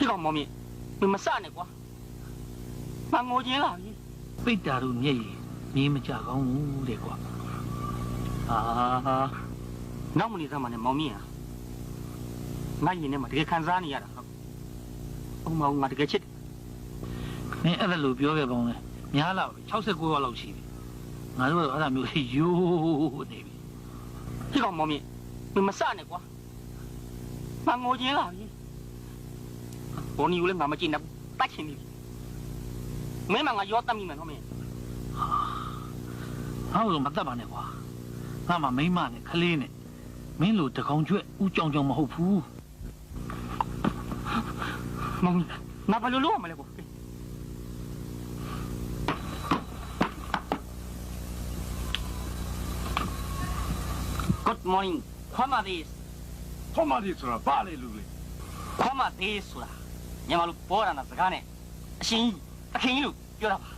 ဒီကောင်မောင်မြင့်မစနဲ့ကွာငါငိုချင်းလာပြီ ပိတ်တာတို့မျက်ရည်မင်းမကြကောင်းဘူးတဲ့ကွာ နောက်မနေသမ်းမနဲ့မောင်မြင့်ဟာငါရင်ထဲမှာတကယ်ခံစားနေရတာဟုတ်အုံမောင်ငါတကယ်ချစ်တယ် မင်းအဲ့ဒါလို့ပြောခဲ့ပေါင်းလဲများလာပြီ69ရောက်လောက်ရှိပြီငါတို့ကတော့အဲ့ဒါမျိုးကြီးယိုးနေပြီ ဒီကောင်မောင်မြင့်မစနဲ့ကွာငါငိုချင်းလာပြီဘောနီကိုလည်းငါမကြည့်နဲ့တတ်ချင်ပြီမင်းမငါရောတတ်မိမယ်နော်မင်း ငါ့လိုမတတ်ပါနဲ့ကွာငါမှမိန်းမနဲ့ခလေးနဲ့မင်းလိုတကောင်ကျွဲ့ဦးကြောင်ကြောင်မဟုတ်ဘူး မောင်ငါဘယ်လိုလုပ်ရမလဲကွာ Good morning ခွမ်းပါသေး ဟောမဒီဆိုတာဘာလေလူလေ ခွမ်းပါသေးဆိုတာညီမတို့ပေါ်ရတာစကားနဲ့အရှင်ကြီးတခင်ကြီးလို့ပြောတာပါ